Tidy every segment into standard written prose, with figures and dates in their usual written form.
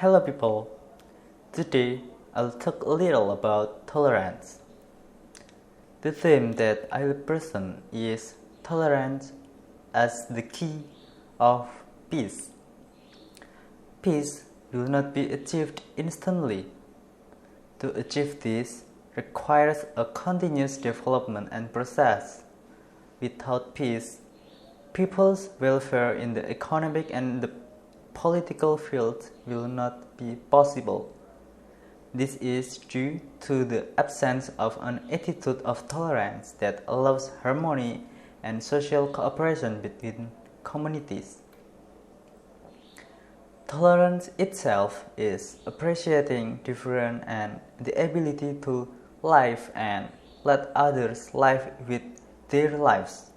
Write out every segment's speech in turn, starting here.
Hello people, today I'll talk a little about tolerance. The theme that I will present is tolerance as the key of peace. Peace will not be achieved instantly. To achieve this requires a continuous development and process. Without peace, people's welfare in the economic and the political field will not be possible. This is due to the absence of an attitude of tolerance that allows harmony and social cooperation between communities. Tolerance itself is appreciating difference and the ability to live and let others live with their lives.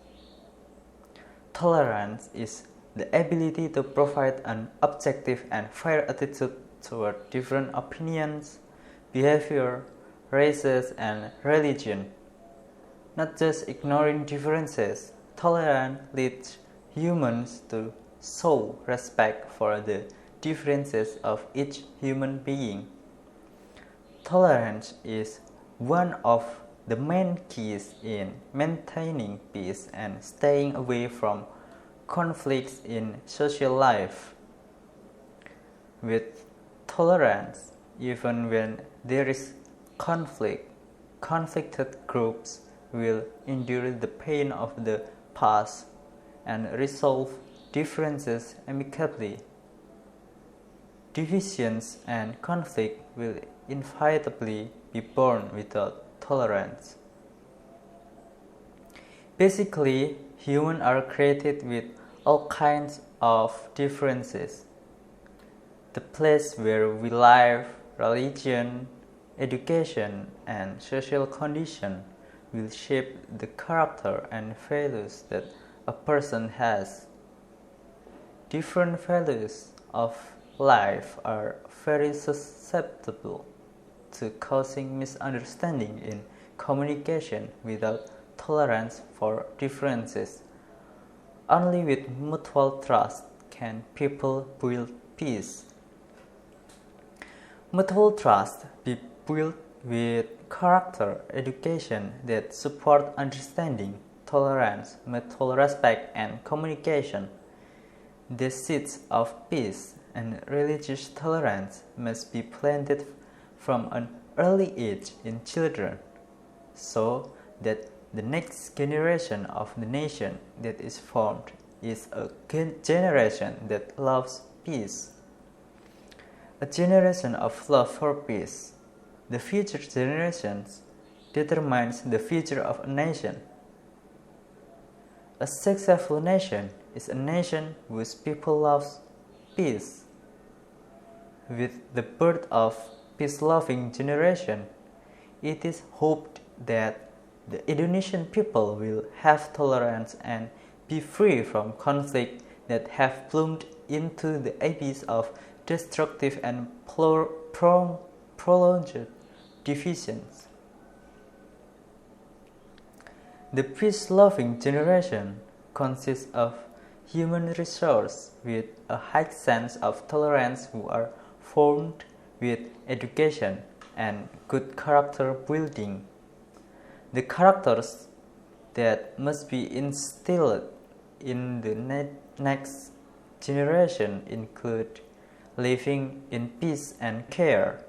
Tolerance is the ability to provide an objective and fair attitude toward different opinions, behavior, races, and religion. Not just ignoring differences, tolerance leads humans to show respect for the differences of each human being. Tolerance is one of the main keys in maintaining peace and staying away from conflicts in social life. With tolerance, even when there is conflict, conflicted groups will endure the pain of the past and resolve differences amicably. Divisions and conflict will inevitably be born without tolerance. Basically, humans are created with all kinds of differences. The place where we live, religion, education, and social condition will shape the character and values that a person has. Different values of life are very susceptible to causing misunderstanding in communication. Without tolerance for differences, only with mutual trust can people build peace. Mutual trust be built with character education that support understanding, tolerance, mutual respect, and communication. The seeds of peace and religious tolerance must be planted from an early age in children, so that the next generation of the nation that is formed is a generation that loves peace. A generation of love for peace. The future generations determines the future of a nation. A successful nation is a nation whose people love peace. With the birth of peace-loving generation, it is hoped that the Indonesian people will have tolerance and be free from conflict that have plunged into the abyss of destructive and prolonged divisions. The peace-loving generation consists of human resources with a high sense of tolerance who are formed with education and good character building. The characters that must be instilled in the next generation include living in peace and care,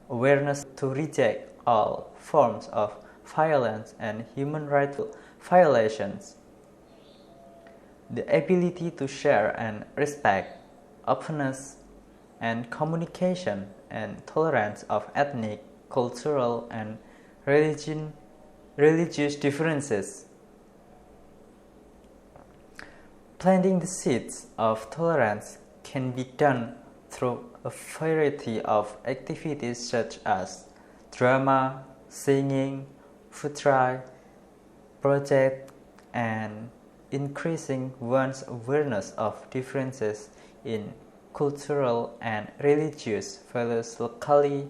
awareness to reject all forms of violence and human rights violations, the ability to share and respect, openness and communication, and tolerance of ethnic, cultural, and religious differences. Planting the seeds of tolerance can be done through a variety of activities such as drama, singing, futsal, projects, and increasing one's awareness of differences in cultural and religious values locally,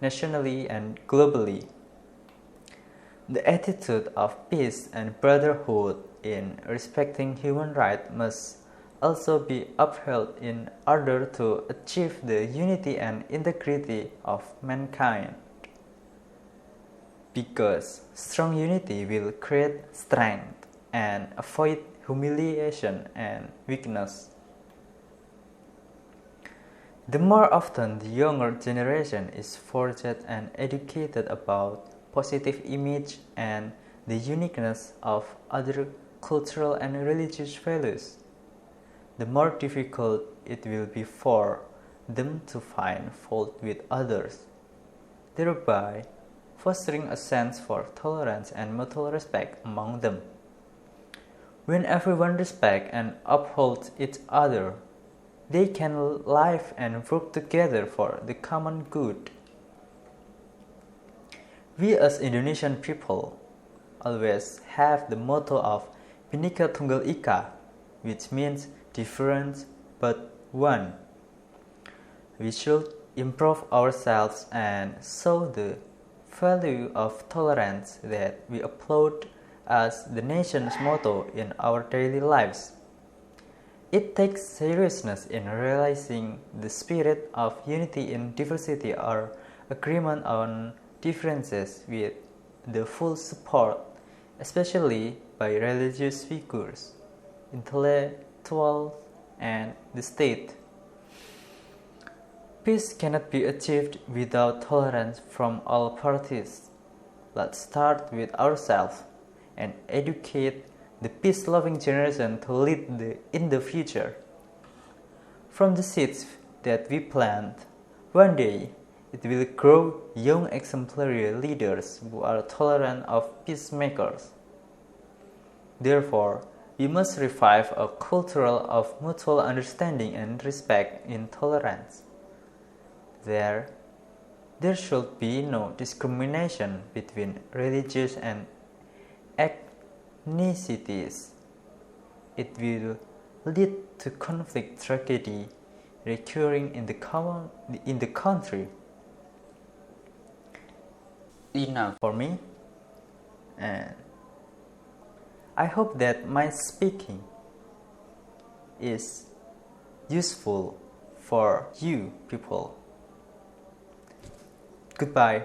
nationally, and globally. The attitude of peace and brotherhood in respecting human rights must also be upheld in order to achieve the unity and integrity of mankind. Because strong unity will create strength and avoid humiliation and weakness. The more often the younger generation is forged and educated about positive image and the uniqueness of other cultural and religious values, the more difficult it will be for them to find fault with others, thereby fostering a sense for tolerance and mutual respect among them. When everyone respects and upholds each other, they can live and work together for the common good. We as Indonesian people always have the motto of Bhinneka Tunggal Ika, which means different but one. We should improve ourselves and show the value of tolerance that we uphold as the nation's motto in our daily lives. It takes seriousness in realizing the spirit of unity in diversity or agreement on differences with the full support, especially by religious figures, intellectuals, and the state. Peace cannot be achieved without tolerance from all parties. Let's start with ourselves and educate the peace-loving generation to lead in the future. From the seeds that we plant, one day it will grow young exemplary leaders who are tolerant of peacemakers. Therefore, we must revive a culture of mutual understanding and respect in tolerance. There should be no discrimination between religious and ethnicities. It will lead to conflict tragedy recurring in the country. Enough for me, and I hope that my speaking is useful for you people. Goodbye.